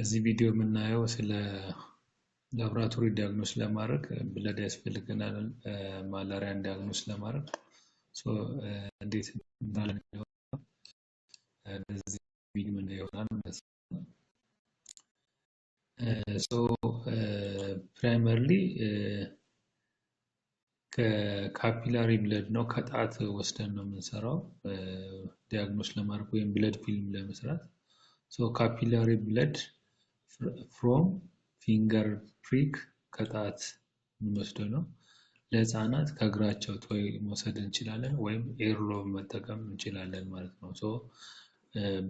በዚህ ቪዲዮ የምናየው ስለ ላብራቶሪ ዲያግኖስ ለማድረግ ብለድ ያስፈልገናል ማላሪያን ዲያግኖስ ለማድረግ እንዴት እንዳለ በዚህ ቪዲዮ ምን ይሆናል ማለት ነው። ፕራይመርሊ ከካፒላሪ ብለድ ነው ከጣት ወስደን ነው የምንሰራው ዲያግኖስ ለማድረግ ወይም ብለድ ፊልም ለመስራት ካፒላሪ ብለድ from finger prick ከጣት እንወስደው ነው። ለህፃናት ከእግራቸው ቶይ መውሰድ እንችላለን ወይም ኤርሎብ መጠቀም እንችላለን ማለት ነው።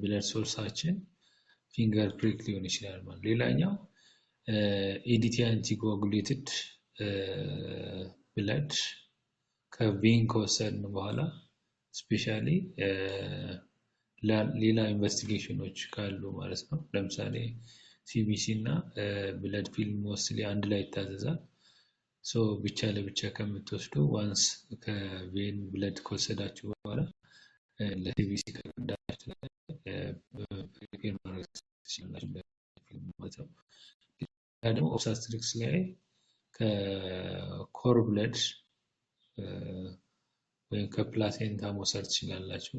ብለድ ሶርሳችን ፊንገር ፕሪክ ሊሆን ይችላል ማለት። ሌላኛው ኢዲቲ አንቲኮአጉሌትድ ብለድ ከቬን ከወሰድን በኋላ ስፔሻሊ ሌላ ኢንቨስቲጌሽኖች ካሉ ማለት ነው። ለምሳሌ ሲቢሲ እና ብለድ ፊልም ሞስትሊ አንድ ላይ ይታዘዛል። ብቻ ለብቻ ከምትወስዱ ዋንስ ከቬን ብለድ ከወሰዳችሁ በኋላ ለሲቢሲ ከቀዳችሁ ፕሪፔር ማድረግ ትችላላችሁ። ደግሞ ኦብስታትሪክስ ላይ ከኮር ብለድ ወይም ከፕላሴንታ መውሰድ ትችላላችሁ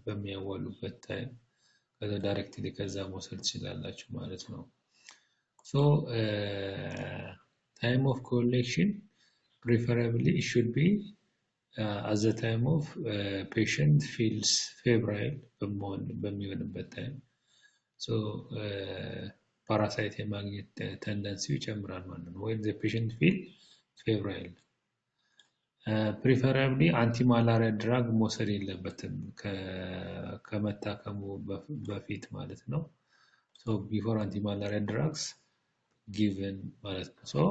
በሚያወሉበት ታይም ከዛ ዳይሬክትሊ ከዛ መውሰድ ትችላላችሁ ማለት ነው። time of collection preferably it should be at the time of patient feels febrile በሚሆንበት ታይም ፓራሳይት የማግኘት ቴንደንሲው ይጨምራል ማለት ነው። when the patient feel febrile preferably anti-malaria drug መውሰድ የለበትም ከመታከሙ በፊት ማለት ነው። before anti-malaria drugs given ማለት ነው።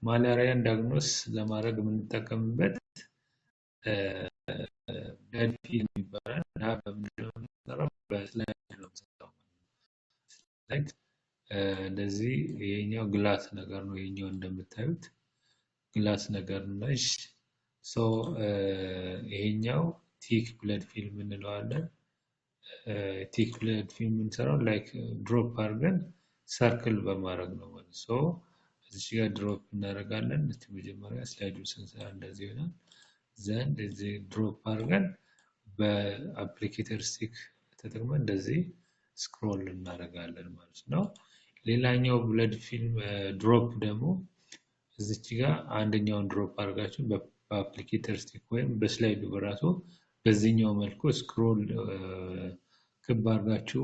ማላሪያን ዲያግኖስ ለማድረግ የምንጠቀምበት ብለድ ፊልም ይባላል እና በምንድነው የምንሰራው በስላይድ ነው የምንሰራው። ስላይድ እንደዚህ ይሄኛው ግላስ ነገር ነው። ይሄኛው እንደምታዩት ግላስ ነገር ነው። ይሄኛው ቲክ ብለድ ፊልም እንለዋለን። ቲክ ብለድ ፊልም እንሰራው ላይክ ድሮፕ አድርገን ሰርክል በማድረግ ነው ማለት ነው። እዚህ ጋር ድሮፕ እናደርጋለን። እስቲ መጀመሪያ ስላይዱ ስንሰራ እንደዚህ ይሆናል። ዘንድ እዚህ ድሮፕ አድርገን በአፕሊኬተር ስቲክ ተጠቅመን እንደዚህ ስክሮል እናደርጋለን ማለት ነው። ሌላኛው ብለድ ፊልም ድሮፕ ደግሞ እዚች ጋር አንደኛውን ድሮፕ አድርጋችሁ በአፕሊኬተር ስቲክ ወይም በስላይዱ በራሱ በዚህኛው መልኩ ስክሮል ክብ አድርጋችሁ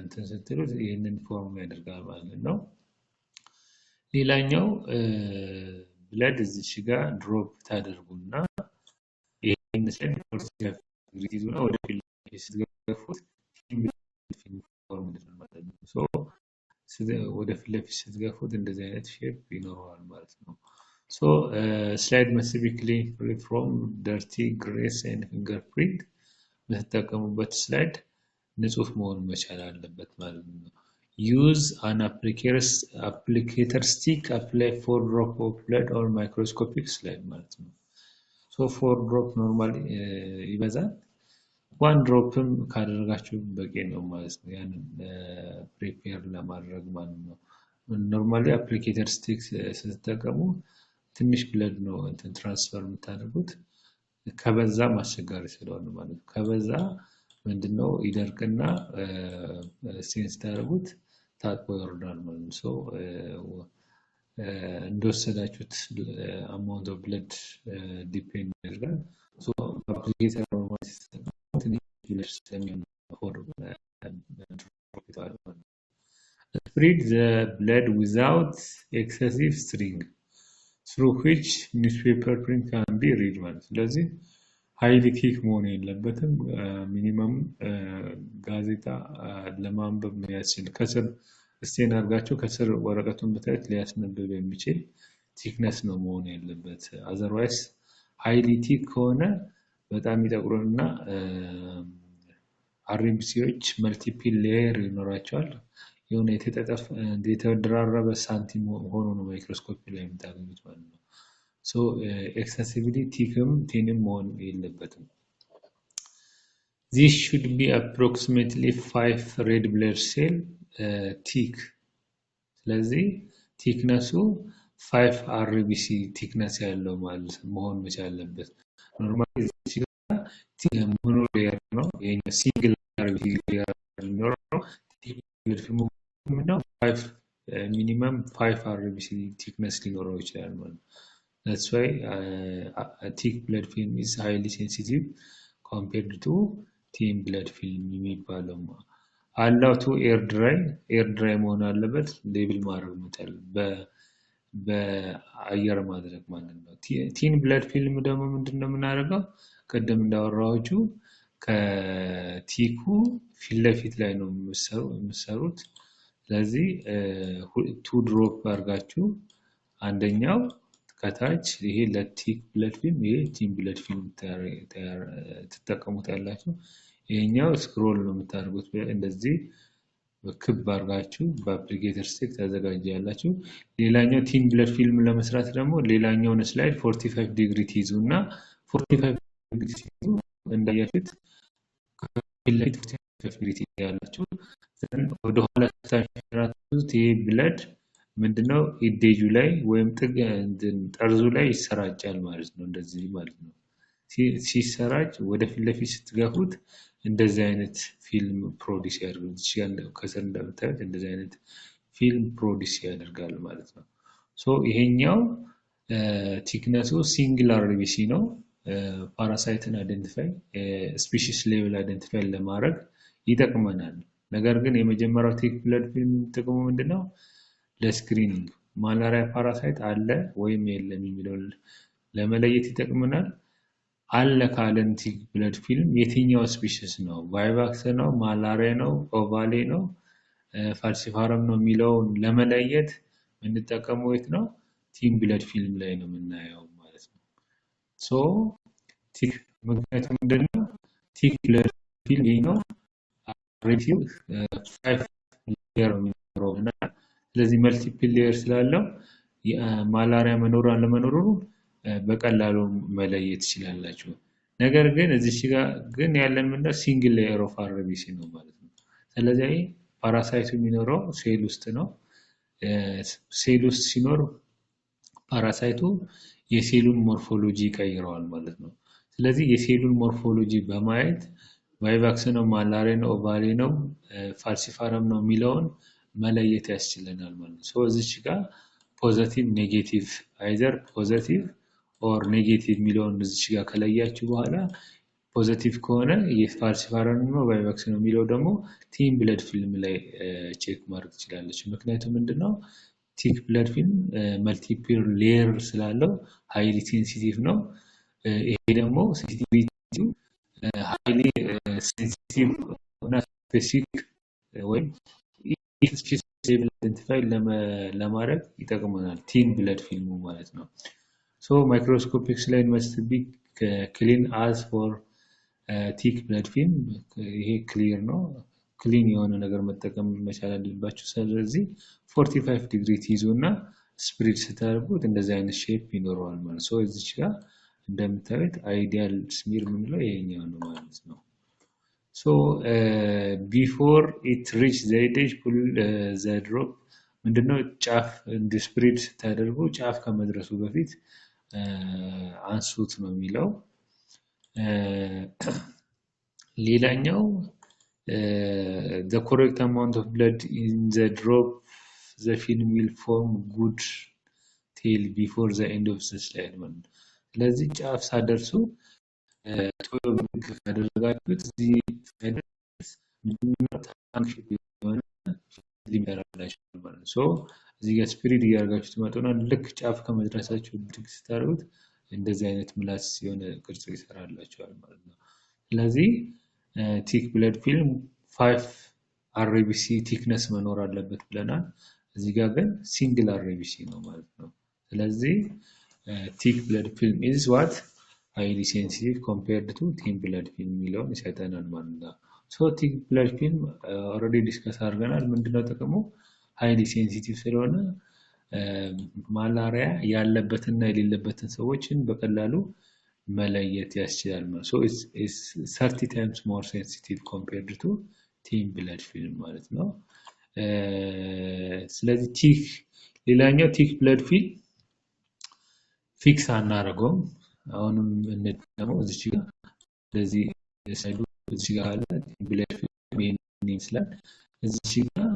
እንትን ስትሉት ይሄንን ፎርም ያደርጋል ማለት ነው። ሌላኛው ብለድ እዚች ጋር ድሮፕ ታደርጉና ይሄን ስላይድ ፎርስ ነው ወደ ፊት ስትገፉት ፎርም ይደርሳል ማለት ነው። ወደ ፊት ለፊት ስትገፉት እንደዚህ አይነት ሼፕ ይኖረዋል ማለት ነው። slide must be clean free from dirty grease and fingerprint ለተጠቀሙበት ስላይድ ንጹህ መሆን መቻል አለበት ማለት ነው። use an applicator stick apply 4 drop of blood or microscopic slide ማለት ነው። 4 drop ኖርማሊ ይበዛል። 1 ድሮፕም ካደረጋችሁ በቂ ነው ማለት ነው። ያንን ፕሪፔር ለማድረግ ማለት ነው። ኖርማሊ አፕሊኬተር ስቲክ ስትጠቀሙ ትንሽ ብለድ ነው እንትን ትራንስፈር የምታደርጉት ከበዛ ማስቸጋሪ ስለሆነ ማለት ነው። ከበዛ ምንድነው ይደርቅና ሴንስ ታደርጉት ታጥቦ ይወርዳል ማለት ነው። እንደወሰዳችሁት አማውንት ኦፍ ብለድ ዲፔንድ ያደርጋል። አፕሊኬተር ኖርማሊ ትንሽ ብለድ ስለሚሆን spread the blood without excessive string through which newspaper print can be read ማለት ስለዚህ ሃይሊ ቲክ መሆን የለበትም። ሚኒመም ጋዜጣ ለማንበብ የሚያስችል ከስር ስቴን አድርጋችሁ ከስር ወረቀቱን ብታዩት ሊያስነብብ የሚችል ቲክነስ ነው መሆን ያለበት። አዘርዋይስ ሃይሊ ቲክ ከሆነ በጣም ይጠቁርና አርኤምሲዎች መልቲፕል ሌየር ይኖራቸዋል። የሆነ የተደራረበ ሳንቲም ሆኖ ነው ማይክሮስኮፒ ላይ የምታገኙት ማለት ነው። ኤክሰሲቪሊ ቲክም ቲንም መሆን የለበትም። this should be approximately 5 red blood cell thick ስለዚህ ቲክነሱ 5 RBC ቲክነስ ያለው ማለት መሆን መቻል አለበት ኖርማሊ እዚህ ጋር ሞኖ ሌየር ነው የኛ ሲንግል RBC ሌየር ነው ምንድነው 5 ሚኒመም 5 RBC thickness ሊኖረው ይችላል ማለት that's why a thick blood film is highly sensitive compared to thin blood film የሚባለው allow to air dry መሆን አለበት ሌብል ማድረግ መቻል በአየር ማድረግ ማለት ነው ቲን ብለድ ፊልም ደግሞ ምንድነው የምናደርገው ቀደም እንዳወራችሁ ከቲኩ ፊት ለፊት ላይ ነው የምሰሩት ስለዚህ ቱ ድሮፕ አድርጋችሁ አንደኛው ከታች ይሄ ለቲክ ብለድ ፊልም ይሄ ቲን ብለድ ፊልም ተጠቀሙታላችሁ ይሄኛው ስክሮል ነው የምታደርጉት እንደዚህ በክብ አድርጋችሁ በአፕሊኬተር ስቲክ ታዘጋጃላችሁ ሌላኛው ቲን ብለድ ፊልም ለመስራት ደግሞ ሌላኛውን ስላይድ 45 ዲግሪ ትይዙና 45 ዲግሪ ትይዙ እንዳያችሁት ከፊት 45 ዲግሪ ትይዛላችሁ ወደ ኋላ ታሽራቱት ይሄ ብለድ ምንድነው ኢዴጁ ላይ ወይም ጥግ ጠርዙ ላይ ይሰራጫል ማለት ነው እንደዚህ ማለት ነው ሲሰራጭ ወደ ፊት ለፊት ስትገፉት እንደዚህ አይነት ፊልም ፕሮዲዩስ ያደርጋል ከሰር እንደምታዩት እንደዚህ አይነት ፊልም ፕሮዲዩስ ያደርጋል ማለት ነው ሶ ይሄኛው ቲክነሱ ሲንግል RBC ነው ፓራሳይትን አይደንቲፋይ ስፒሺስ ሌቭል አይደንቲፋይ ለማድረግ ይጠቅመናል ነገር ግን የመጀመሪያው ቲክ ብለድ ፊልም ጥቅሙ ምንድነው ለስክሪኒንግ ማላሪያ ፓራሳይት አለ ወይም የለም የሚለው ለመለየት ይጠቅመናል አለ ካለንቲክ ብለድ ፊልም የትኛው ስፒሺስ ነው ቫይቫክስ ነው ማላሪያ ነው ኦቫሌ ነው ፋልሲፋረም ነው የሚለው ለመለየት እንጠቀመው የት ነው ቲን ብለድ ፊልም ላይ ነው የምናየው ማለት ነው ሶ ቲክ ምክንያቱም ምንድነው ቲክ ብለድ ፊልም ነው ሬቲው 5 ሌየር የሚኖረውና ስለዚህ መልቲፕል ሌየር ስላለው ማላሪያ መኖሩን ለመኖሩ በቀላሉ መለየት ይችላልላችሁ ነገር ግን እዚህ ጋር ግን ያለን ምንድነው ሲንግል ሌየር ኦፍ RBC ነው ማለት ነው ስለዚህ ፓራሳይቱ የሚኖረው ሴል ውስጥ ነው ሴል ውስጥ ሲኖር ፓራሳይቱ የሴሉን ሞርፎሎጂ ይቀይረዋል ማለት ነው ስለዚህ የሴሉን ሞርፎሎጂ በማየት ቫይቫክስ ነው ማላሪያ ነው ኦቫሌ ነው ፋልሲፋረም ነው የሚለውን መለየት ያስችለናል ማለት ነው ሶ እዚህ ጋር ፖዚቲቭ ኔጌቲቭ አይዘር ፖዚቲቭ ኦር ኔጌቲቭ ሚሊዮን እዚህ ጋር ከለያችሁ በኋላ ፖዚቲቭ ከሆነ የፋልሲፋረም ነው ቫይቫክስ ነው የሚለው ደግሞ ቲን ብለድ ፊልም ላይ ቼክ ማድረግ ትችላለች ምክንያቱም ምንድነው ቲክ ብለድ ፊልም መልቲፕል ሌየር ስላለው ሃይሊ ሴንሲቲቭ ነው ይሄ ደግሞ ሴንሲቲቪቲው ሃይሊ ሴንሲቲቭ እና ስፔሲፊክ ወይ ስፔሲፊክ አይደንቲፋይ ለማድረግ ይጠቅመናል ቲን ብለድ ፊልሙ ማለት ነው so microscopic slide must be clean as for thick blood film ይሄ ክሊር ነው ክሊን የሆነ ነገር መጠቀም መቻል አለባችሁ ስለዚህ 45 ዲግሪ ትይዙና ስፕሪድ ስታደርጉት እንደዚህ አይነት ሼፕ ይኖረዋል ማለት ነው እዚህ ጋር እንደምታዩት አይዲያል ስሚር ምንለው ይሄኛው ነው ማለት ነው so before it reach the edge pull the drop ምንድነው ጫፍ እንደ ስፕሪድ ስታደርጉ ጫፍ ከመድረሱ በፊት አንሱት ነው የሚለው ሌላኛው the correct amount of blood in the drop the film will form good tail before the end of the slide ማለት ስለዚህ ጫፍ ሳደርሱ ቶሎ ብቅ ካደረጋችሁት እዚህ ሳይደርስ ምንድነው ታንክሽፕ የሆነ ሊመራላችሁ ማለት ነው ሶ እዚህ ጋር ስፒሪድ ያርጋችሁ ተመጣጣና ልክ ጫፍ ከመድረሳችሁ ብድግ ስታደርጉት እንደዚህ አይነት ምላስ የሆነ ቅርጽ ይሰራላችኋል ማለት ነው ስለዚህ ቲክ ብለድ ፊልም 5 RBC ቲክነስ መኖር አለበት ብለናል እዚህ ጋር ግን ሲንግል RBC ነው ማለት ነው ስለዚህ ቲክ ብለድ ፊልም is what highly sensitive compared to thin blood film የሚለውን ይሰጠናል ማለት ነው so thick blood film already discuss አድርገናል ምንድነው ጥቅሙ highly sensitive ስለሆነ ማላሪያ ያለበትና የሌለበትን ሰዎችን በቀላሉ መለየት ያስችላል ማለት so it's 30 times more sensitive compared to thin blood film ማለት ነው ስለዚህ ቲክ ሌላኛው ቲክ ብለድ ፊልም ፊክስ አናረገውም አሁንም እንደደሞ እዚህ ጋር ስለዚህ ሳይዱ እዚህ ጋር አለ ብለድ ፊልም ይመስላል እዚህ ጋር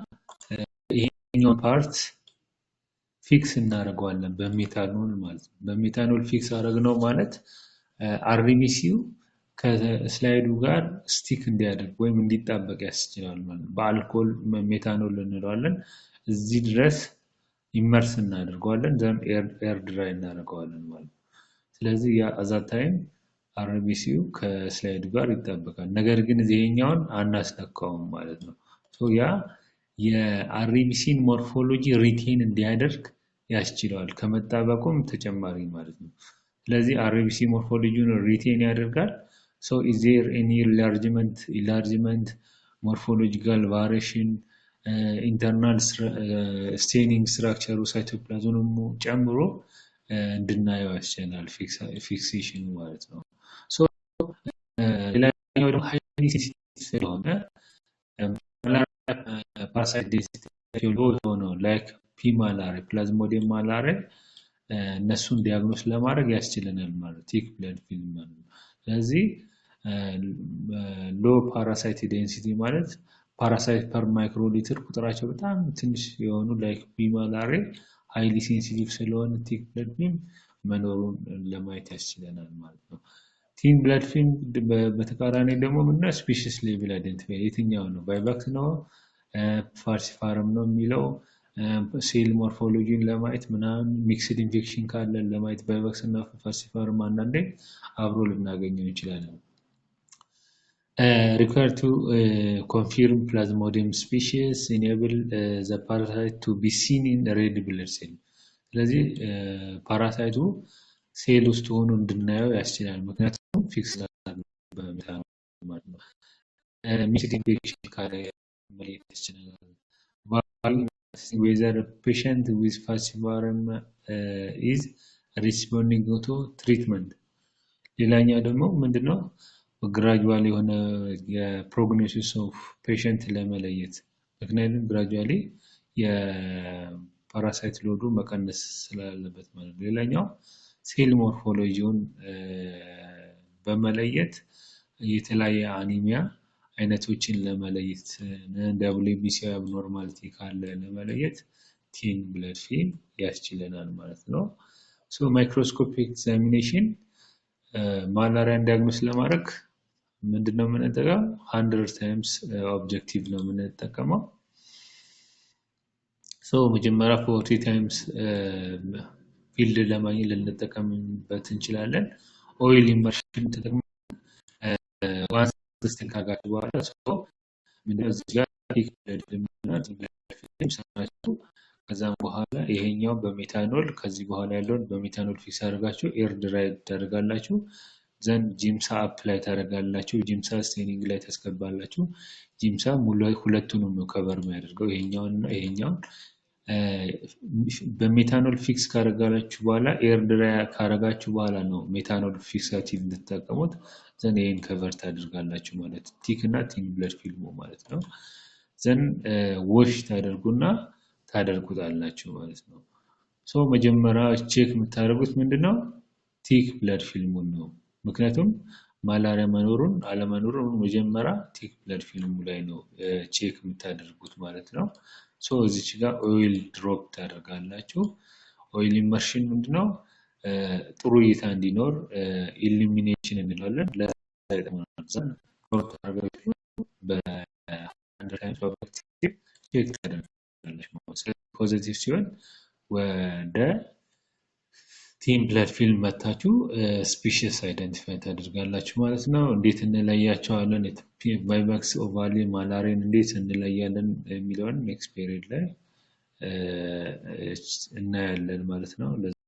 ይሄኛው ፓርት ፊክስ እናደርገዋለን በሜታኖል ማለት ነው በሜታኖል ፊክስ አደረግነው ማለት አርቢሲው ከስላይዱ ጋር ስቲክ እንዲያደርግ ወይም እንዲጣበቅ ያስችላል ማለት በአልኮል ሜታኖል እንለዋለን እዚህ ድረስ ኢመርስ እናደርገዋለን ዘን ኤር ድራይ እናደርገዋለን ማለት ስለዚህ ያ አዛታይም አርቢሲው ከስላይዱ ጋር ይጣበቃል ነገር ግን እዚህኛውን አናስነካውም ማለት ነው ሶ ያ የአርቢሲን ሞርፎሎጂ ሪቴን እንዲያደርግ ያስችላል ከመጣበቁም ተጨማሪ ማለት ነው ስለዚህ አርቢሲ ሞርፎሎጂውን ሪቴን ያደርጋል so is there any enlargement morphological variation internal staining structure cytoplasm ጨምሮ እንድናየው ያስችላል ፊክሴሽን ማለት ነው so ሌላኛው ደግሞ highly sensitive ስለሆነ parasite density ነው like p malaria plasmodium malaria እነሱን ዲያግኖስ ለማድረግ ያስችለናል ማለት ቲክ ብለድ ፊልም ማለት ስለዚህ ሎ ፓራሳይት ዴንሲቲ ማለት ፓራሳይት ፐር ማይክሮሊትር ቁጥራቸው በጣም ትንሽ የሆኑ ላይክ ቢ ማላሪያ ሃይሊ ሴንሲቲቭ ስለሆነ ቲክ ብለድ ፊልም መኖሩን ለማየት ያስችለናል ማለት ነው ቲን ብለድ ፊልም በተቃራኒ ደግሞ ምንድነው ስፔሺስ ሌቭል አይደንቲፋይ የትኛው ነው ቫይቫክስ ነው ፋርሲፋረም ነው የሚለው ሴል ሞርፎሎጂን ለማየት ምናምን ሚክስድ ኢንፌክሽን ካለ ለማየት ቫይቫክስ እና ፋርሲፋረም አንዳንዴ አብሮ ልናገኘው እንችላለን require to confirm plasmodium species enable the parasite to be seen in the red blood cell ስለዚህ ፓራሳይቱ ሴል ውስጥ ሆኖ እንድናየው ያስችላል ምክንያቱም ፊክስ በመታመም ማለት ነው ሚክስድ ኢንፌክሽን ካለ ማለት ይችላል whether a patient with falciparum is responding to treatment ሌላኛው ደግሞ ምንድነው gradually የሆነ የፕሮግኖሲስ ኦፍ ፔሸንት ለመለየት ምክንያቱም gradually የፓራሳይት ሎዱ መቀነስ ስላለበት ማለት ነው ሌላኛው ሴል ሞርፎሎጂውን በመለየት የተለያየ አኒሚያ አይነቶችን ለመለየት WBC አብኖርማሊቲ ካለ ለመለየት ቲን ብለድ ፊልም ያስችለናል ማለት ነው ሶ ማይክሮስኮፒክ ኤግዛሚኔሽን ማላሪያን ዲያግኖስ ለማድረግ ምንድነው የምንጠቀመው 100 times ኦብጀክቲቭ ነው የምንጠቀመው ሶ መጀመሪያ 40 times ፊልድ ለማግኘት ልንጠቀምበት እንችላለን ኦይል ኢመርሽን ተጠቅመን ዋንስ ካጋችሁ በኋላ ሶ ምንድነው እዚህ ጋር ቲክ ብለድ ፊልም ሰራችሁ ከዛም በኋላ ይሄኛው በሜታኖል ከዚህ በኋላ ያለውን በሜታኖል ፊክስ አድርጋችሁ ኤር ድራይ ታደርጋላችሁ ዘን ጂምሳ አፕላይ ታደርጋላችሁ ጂምሳ ስቴኒንግ ላይ ታስገባላችሁ ጂምሳ ሙሉ ሁለቱንም ነው ከቨር የሚያደርገው ይሄኛውና ይሄኛው በሜታኖል ፊክስ ካደረጋላችሁ በኋላ ኤር ድራይ ካደረጋችሁ በኋላ ነው ሜታኖል ፊክሳቲቭ እንድትጠቀሙት ዘን ይሄን ከቨር ታደርጋላችሁ ማለት ቲክ እና ቲን ብለድ ፊልሙ ማለት ነው ዘን ዋሽ ታደርጉና ታደርጉታላችሁ ማለት ነው ሶ መጀመሪያ ቼክ የምታደርጉት ምንድነው ቲክ ብለድ ፊልሙን ነው ምክንያቱም ማላሪያ መኖሩን አለመኖሩን መጀመሪያ ቲክ ብለድ ፊልሙ ላይ ነው ቼክ የምታደርጉት ማለት ነው ሶ እዚች ጋር ኦይል ድሮፕ ታደርጋላችሁ ኦይል ኢመርሽን ምንድነው ጥሩ እይታ እንዲኖር ኢሉሚኔሽን እንላለን ለዘን ሮት አድርጋችሁ በ100 times ኦብጀክቲቭ ቼክ ታደርጋላችሁ ፖዚቲቭ ሲሆን ወደ ቲን ብለድ ፊልም መታችሁ ስፔሺስ አይደንቲፋይ ታደርጋላችሁ ማለት ነው እንዴት እንለያቸዋለን ቫይቫክስ ኦቫሊ ማላሪያን እንዴት እንለያለን የሚለውን ኔክስት ፔሪድ ላይ እናያለን ማለት ነው